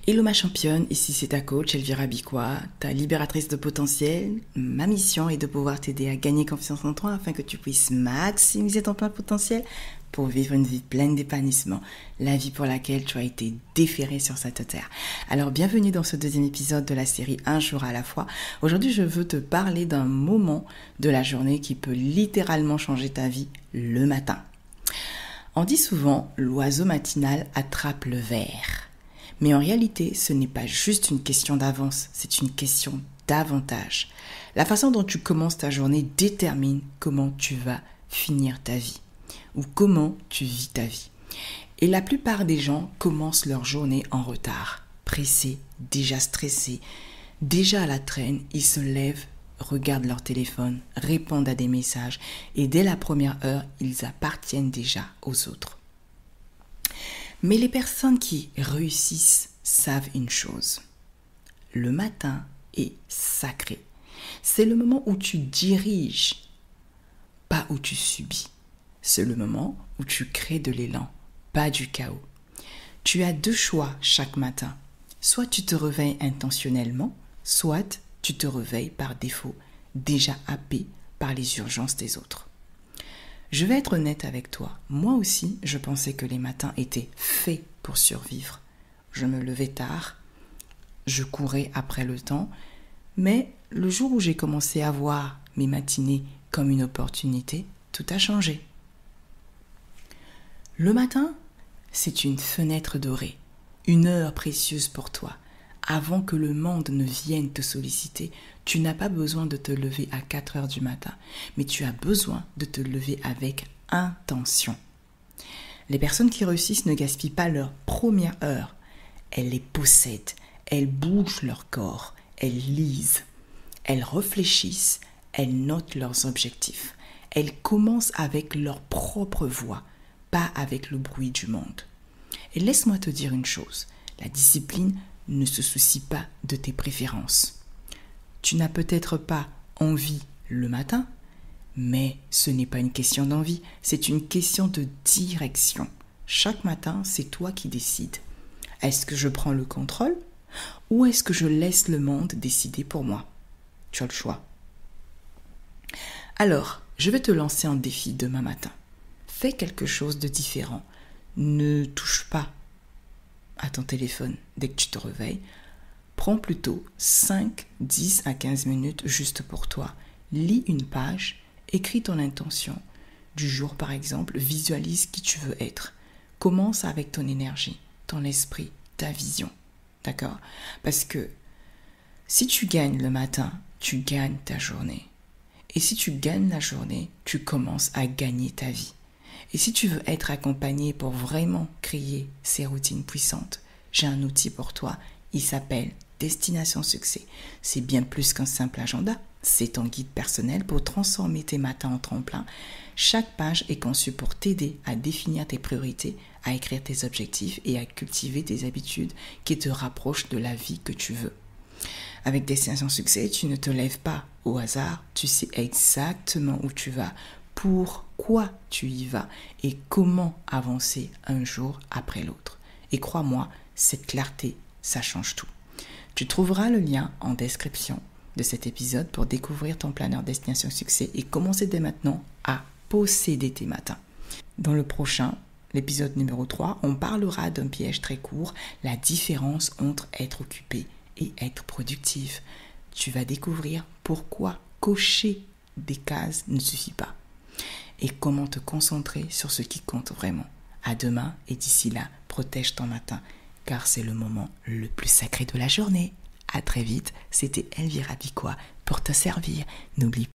Hello ma championne, ici c'est ta coach Elvira Bicquois, ta libératrice de potentiel. Ma mission est de pouvoir t'aider à gagner confiance en toi afin que tu puisses maximiser ton plein potentiel pour vivre une vie pleine d'épanouissement, la vie pour laquelle tu as été déféré sur cette terre. Alors bienvenue dans ce deuxième épisode de la série Un jour à la fois. Aujourd'hui je veux te parler d'un moment de la journée qui peut littéralement changer ta vie le matin. On dit souvent l'oiseau matinal attrape le ver. Mais en réalité, ce n'est pas juste une question d'avance, c'est une question d'avantage. La façon dont tu commences ta journée détermine comment tu vas finir ta vie ou comment tu vis ta vie. Et la plupart des gens commencent leur journée en retard, pressés, déjà stressés, déjà à la traîne, ils se lèvent, regardent leur téléphone, répondent à des messages et dès la première heure, ils appartiennent déjà aux autres. Mais les personnes qui réussissent savent une chose. Le matin est sacré. C'est le moment où tu diriges, pas où tu subis. C'est le moment où tu crées de l'élan, pas du chaos. Tu as deux choix chaque matin. Soit tu te réveilles intentionnellement, soit tu te réveilles par défaut, déjà happé par les urgences des autres. Je vais être honnête avec toi. Moi aussi, je pensais que les matins étaient faits pour survivre. Je me levais tard, je courais après le temps, mais le jour où j'ai commencé à voir mes matinées comme une opportunité, tout a changé. Le matin, c'est une fenêtre dorée, une heure précieuse pour toi. Avant que le monde ne vienne te solliciter, tu n'as pas besoin de te lever à 4 heures du matin, mais tu as besoin de te lever avec intention. Les personnes qui réussissent ne gaspillent pas leur première heure. Elles les possèdent, elles bougent leur corps, elles lisent, elles réfléchissent, elles notent leurs objectifs. Elles commencent avec leur propre voix, pas avec le bruit du monde. Et laisse-moi te dire une chose, la discipline ne se soucie pas de tes préférences. Tu n'as peut-être pas envie le matin, mais ce n'est pas une question d'envie, c'est une question de direction. Chaque matin, c'est toi qui décides. Est-ce que je prends le contrôle ou est-ce que je laisse le monde décider pour moi? Tu as le choix. Alors, je vais te lancer un défi demain matin. Fais quelque chose de différent. Ne touche pas à ton téléphone dès que tu te réveilles. Prends plutôt 5, 10 à 15 minutes juste pour toi. Lis une page, écris ton intention du jour par exemple, visualise qui tu veux être. Commence avec ton énergie, ton esprit, ta vision. D'accord? Parce que si tu gagnes le matin, tu gagnes ta journée. Et si tu gagnes la journée, tu commences à gagner ta vie. Et si tu veux être accompagné pour vraiment créer ces routines puissantes, j'ai un outil pour toi. Il s'appelle Destination Succès. C'est bien plus qu'un simple agenda. C'est ton guide personnel pour transformer tes matins en tremplin. Chaque page est conçue pour t'aider à définir tes priorités, à écrire tes objectifs et à cultiver des habitudes qui te rapprochent de la vie que tu veux. Avec Destination Succès, tu ne te lèves pas au hasard. Tu sais exactement où tu vas, pourquoi tu y vas et comment avancer un jour après l'autre. Et crois-moi, cette clarté, ça change tout. Tu trouveras le lien en description de cet épisode pour découvrir ton planeur Destination Succès et commencer dès maintenant à posséder tes matins. Dans le prochain, l'épisode numéro 3, on parlera d'un piège très court, la différence entre être occupé et être productif. Tu vas découvrir pourquoi cocher des cases ne suffit pas et comment te concentrer sur ce qui compte vraiment. À demain et d'ici là, protège ton matin car c'est le moment le plus sacré de la journée. À très vite, c'était Elvira Bicquois pour te servir. N'oublie